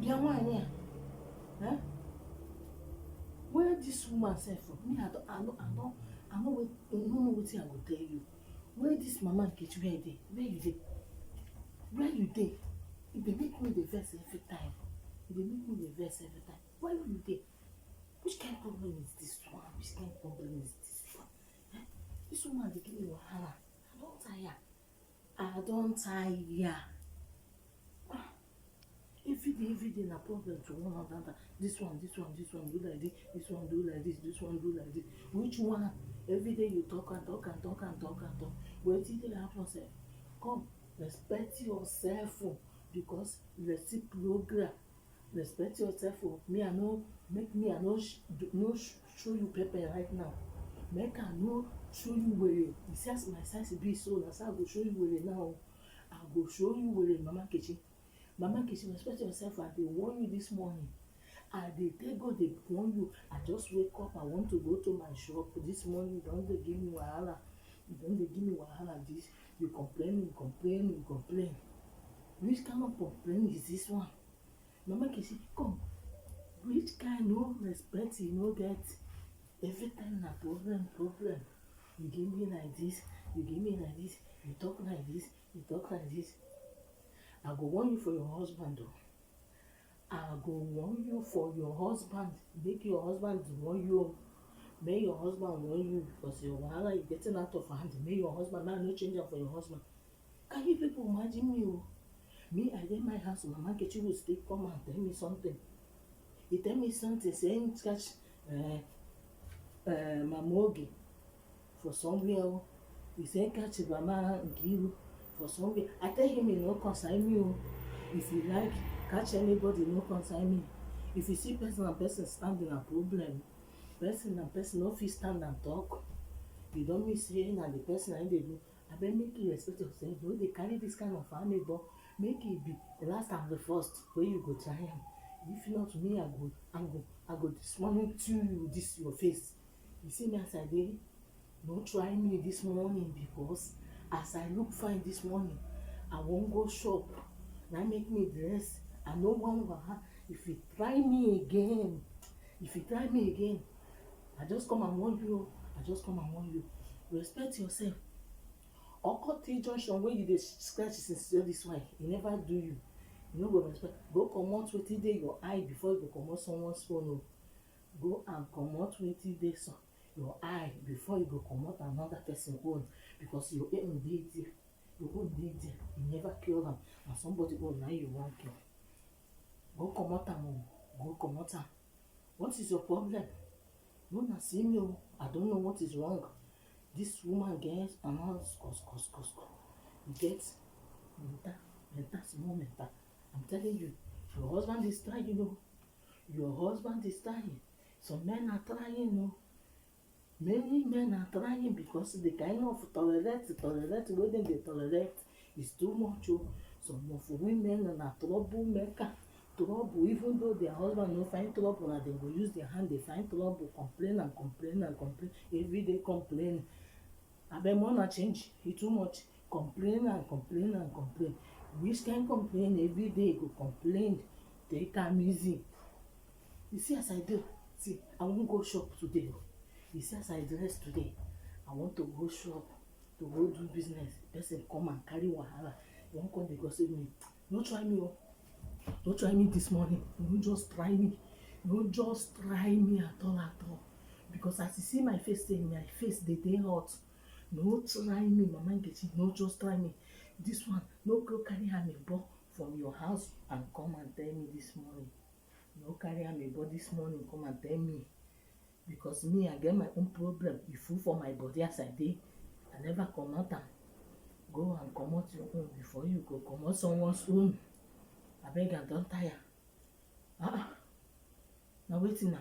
Bianwania. Huh? Where this woman sef from? Me, I don't know wetin I go tell you. Where this mama Nkechi where dey? Where you dey? Where you dey? E dey make me dey vex every time. E dey make me dey vex every time. Where you dey? Which kind problem is this one? Which kind problem is this one? Eh? This woman dey give me wahala. I don tire. I don tire. Every day na problem to one another. This one do like this, this one do like this, this one do like this. Which one? Every day you talk. Wetin dey happen sef? Come, respect yourself because reciprocal. Respect yourself. Me, I no show you pepper right now. Make I no show you were. You see as my size be so, na so I go show you were now. I go show you were, Mama Nkechi. Mama Nkechi, respect yourself. I dey warn you this morning. I dey tell God dey warn you. I just wake up. I want to go to my shop this morning. You don dey give me wahala. This you complain. Which kind of complaint is this one? Mama Nkechi, come. Which kind no respect you no get? Every time na problem. You give me like this. You talk like this. I go warn you for your husband though. I go warn you for your husband. Make your husband warn you. May your husband warn you because your wahala is getting out of hand. May your husband now no change for your husband. Can you people imagine me? Me, I dey my house. Mama Nkechi will still come and tell me something. He tell me something saying catch Mamogi for somewhere. He say catch Mama Nkiru for somewhere. I tell him he no concern me. If you like, catch anybody, no concern me. If you see person and person standing a problem, person and person no fit stand and talk. You don't mean say na the person I dey do. I beg make you respect yourself. No, they carry this kind of family, but make it be the last and the first where you go try am. If not me, I go this morning to you this your face. You see me as I dey. Don't try me this morning because as I look fine this morning, I won't go shop. Now make me dress. I no want wahala. If you try me again, I just come and warn you. Respect yourself. Okoti junction where you dey scratch since this one, e never do you. You no go respect. Go comot wetin dey your eye before you go comot someone's phone. Go and comot wetin dey your eye before you go comot another person own because your own dey there. You never kill am and somebody own now you wan kill. Go comot am. What is your problem? No na see me. I don't know what is wrong. This woman gets another cos. You get small mental. I'm telling you, your husband is trying, Some men are trying, Many men are trying because the kind of tolerate wey dem dey tolerate is too much. Some of women are troublemaker. Trouble, even though their husband no find trouble, and they go use their hand, they find trouble, complain. Every day complain. Abeg una change, e too much. Complain. Which kind complain every day go complain? Take am easy. You see as I do. See, I won't go shop today. You see as I dress today. I want to go shop to go do business. Person come and carry wahala. You won't come because of me. No try me. Don't try me this morning. Don't just try me. Don't just try me at all. Because as you see my face, dey hot. No try me, Mama Nkechi. No just try me. This one, no go carry amebo from your house and come and tell me this morning. No carry amebo this morning, come and tell me. Because me, I get my own problem. You full for my body as I dey. I never comot am. Go and comot your own before you go comot someone's own. Abeg, I don tire. Na wetin.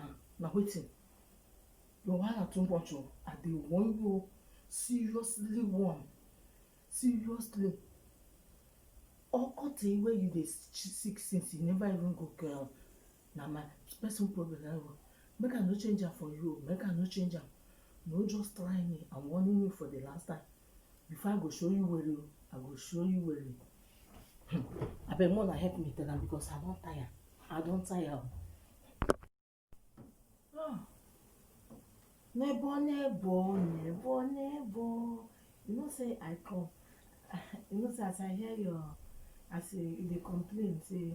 Your wahala too much. I dey warn you. Seriously warn. Seriously. Okoti where you dey sick since you never even go girl. Na my person problem. Make I no change am for you. No just try me. I'm warning you for the last time. Before I go show you where I go show you where. Abeg, una help me tell am because I don tire. I don tire. Ah, neighbor, neighbor, neighbor, neighbor. You know say I come. You know say as I hear your, as you dey complain say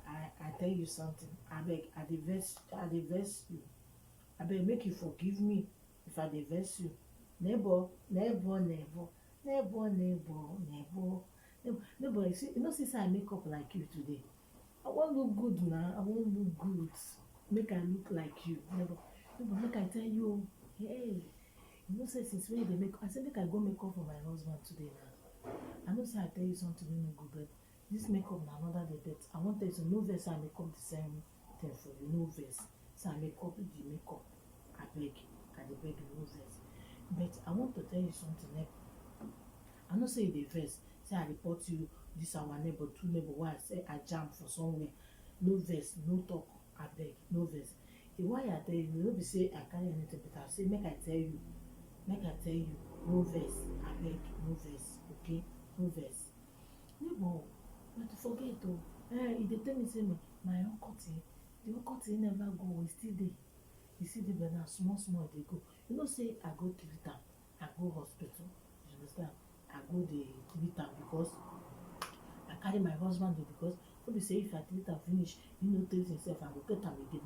I tell you something. Abeg, I dey vex you. Abeg, make you forgive me if I dey vex you. Neighbor, neighbor, neighbor, neighbor, neighbor, neighbor, neighbor. You know say I make up like you today. I wan look good na. I wan look good. Make I look like you. Neighbor, neighbor, make I tell you o. Hey, you know say since when you dey make, I say make I go make up for my husband today na. I know say I tell you something wey no good, but this makeup na another day. But I wan tell you something. No vex say I make up the same thing for you. No vex say I make up the makeup. Abeg, I dey beg you, no vex. But I want to tell you something. I know say you dey vex say I report you this our neighbor, two neighbor wey I say I jam for somewhere. No vex, no talk. Abeg, no vex. The why I tell you, no be say I carry anything, but I say make I tell you, no vex. Abeg, no vex. Okay, no vex. Neighbor, but forget o. E dey tell me say my uncle the uncle never go. E still dey. E still dey, but na small small e dey go. You know say I go treat am. I go hospital. You understand? I go dey treat am because I carry my husband o, because no be say if I treat am finish, he no treat himself, I go get am again.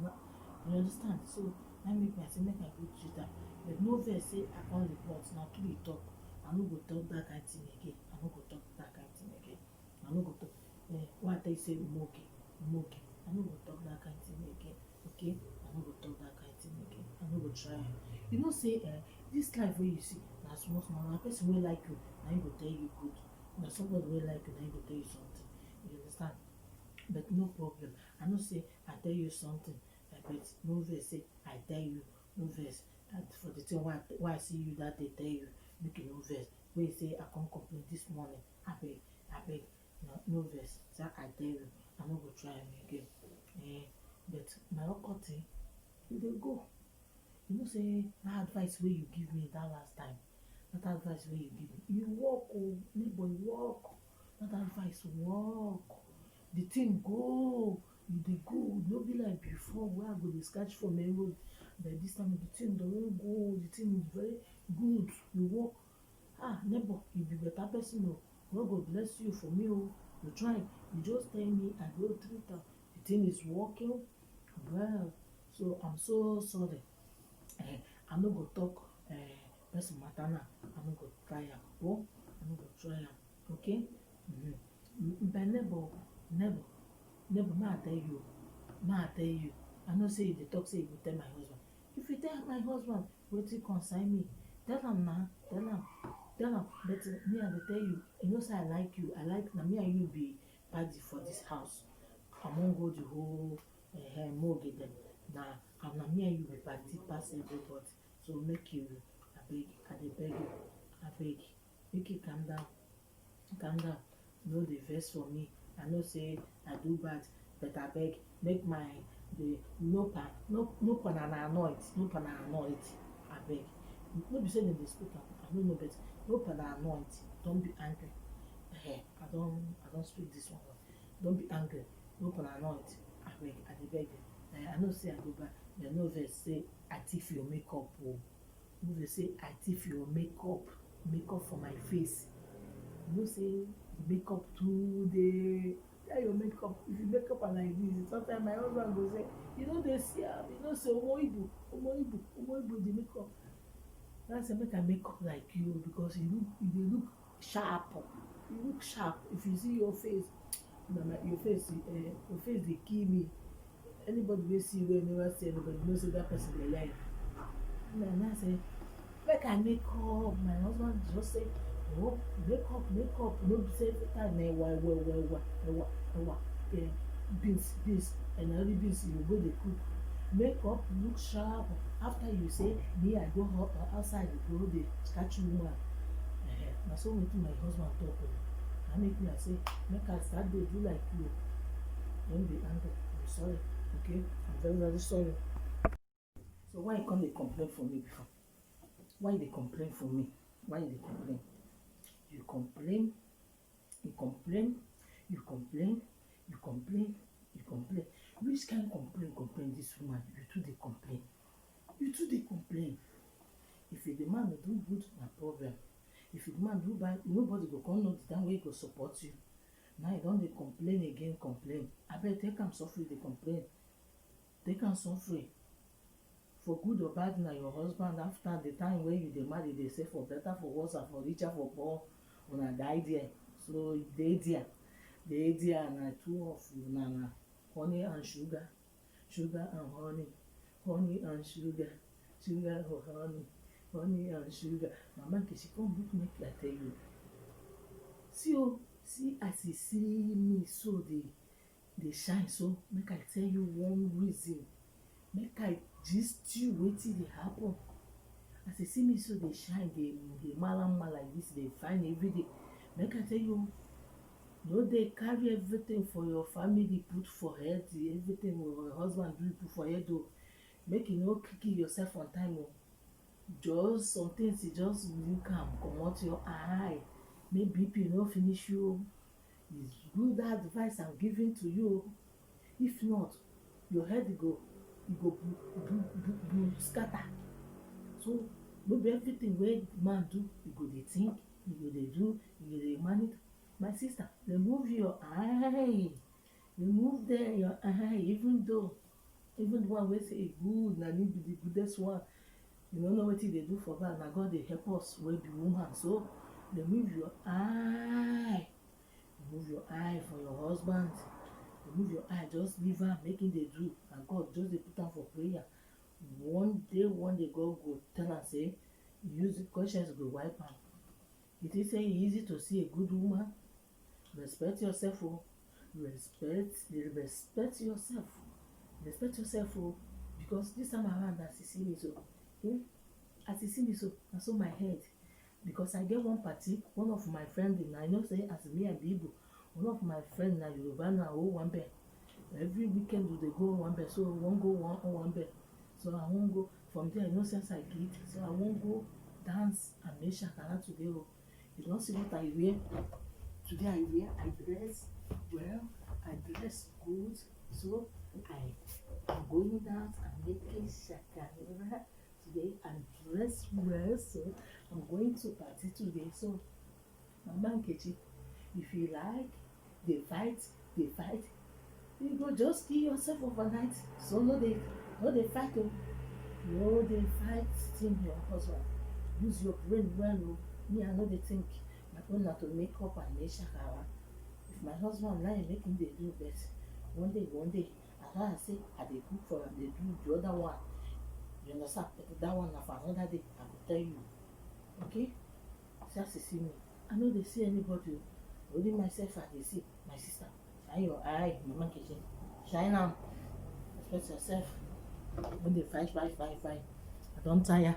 You understand? So na make me I say make I go treat am. But no vex say I come report. Na true you talk. I no go talk that kind thing again. I no go talk that kind thing again. I no go talk. Why I tell you say umoke. I no go talk that kind thing again. Okay? I no go talk that kind thing again. I no go try am. You know say this life wey you see na small small. Na person wey like you na him go tell you good. Na somebody wey like you na him go tell you something. You understand? But no problem. I know say I tell you something, but no vex say I tell you. No vex. And for the thing why I see you that day tell you, make you no vex. Wey say I come complain this morning. Abeg, no vex. Say I tell you, I no go try am again. But my uncle you dey go. You know say that advice wey you give me that last time, that advice wey you give me, you work o. Neighbor, you work. That advice work. The thing go. You dey go. No be like before wey I go dey scratch for main road. But this time the thing don go. The thing is very good. You work. Neighbor, you be better person o. God go bless you for me o. You try. You just tell me I go treat am. The thing is working well. So I'm so sorry. I no go talk person matter now. I no go try am. Oh, I no go try am. Okay? But neighbor, may I tell you. I know say you dey talk say you go tell my husband. If you tell my husband, wetin concern me? Tell am na. Tell am. But me I dey tell you. You know say I like you. Na me and you be party for this house. Among all the whole mortgage dem. Na me and you be party pass everybody. So make you, abeg, I dey beg you. Abeg, make you calm down. No dey vex for me. I know say I do bad, but abeg, make no panana anoint. Abeg. No be say dem dey speak am. I no know, but no panana anoint. Don't be angry. I don speak this one. Don't be angry. No panana anoint. Abeg, I dey beg you. I know say I do bad, but no vex say I thief your makeup o. No vex say I thief your makeup for my face. You know say makeup too dey. That your makeup, if you make up am like this, sometimes my husband go say, you no dey see am. You know say omo Igbo dey make up. That's why make I make up like you, because you dey look sharp. You look sharp. If you see your face, your face dey kill me. Anybody wey see you wey never see anybody know say that person dey lie. And I say make I make up. My husband just say, oh, make up. No be say every time ewa, beans, and every beans you go dey cook. Make up, look sharp. After you say me, I go outside, go dey catch woman. Na so wetin my husband talk o. Na make me I say make I start dey do like you. Don't be angry. I'm sorry. Okay? I'm very, very sorry. So why you come dey complain for me before? Why you dey complain for me? Why you dey complain? You complain. which kind complain this woman? You too dey complain. You too dey complain. If the man do good, na problem. If the man do bad, nobody go come know the time wey he go support you. Now you don dey complain again, complain. Abeg take am sofri dey complain. Take am sofri. For good or bad, na your husband. After the time wey you dey marry, dey say for better, for worse, and for richer, for poor, una die there. So dey there, na two of una na honey and sugar, sugar and honey, honey and sugar, sugar and honey, honey and sugar. Mama Nkechi, come look make I tell you. See as you see me so dey shine so, make I tell you one reason. Make I gist you wetin dey happen. As you see me so dey shine, dey malama like this, dey fine everyday. Make I tell you, no dey carry everything for your family put for head. Everything your husband do put for head o. Make you no kill yourself on time o. Just some things you just look am comot your eye. Make BP no finish you o. It's good advice I'm giving to you. If not, your head go scatter. So no be everything wey man do you go dey think, you go dey do, you go dey manage. My sister, remove your eye. Remove there your eye. Even the one wey say e good, na him be the goodest one. You no know wetin dey do for back. Na God dey help us wey be woman. So remove your eye. Remove your eye for your husband. Remove your eye. Just leave am, make him dey do, and God just dey put am for prayer. One day God go tell am say, use conscience go wipe am. You think say e easy to see a good woman? Respect yourself o. Respect yourself. Respect yourself o. Because this time around, as you see me so, na so my head. Because I get one party, one of my friend, I know say as me and Igbo, one of my friend na Yoruba na Owambe. Every weekend we dey go Owambe, so we wan go Owambe. So I wan go from there. No sense I get, so I wan go dance and make shakara today o. You don see what I wear? Today I dress well, I dress good, so I'm going out and making shakara today. I dress well, so I'm going to party today. So Mama Nkechi, if you like, they fight, you go just kill yourself overnight. So no dey fight o. No dey fight still your husband. Use your brain well o. Me, I no dey think. My own na to make up and make shakara. If my husband like, make him dey do best. One day, as I say, I dey cook for am, dey do the other one. You understand? But that one na for another day. I go tell you. Okay? Just to see me. I no dey see anybody. Only myself I dey see. My sister, shine your eye, Mama Nkechi. Shine am. Respect yourself. When they fight. I don tire.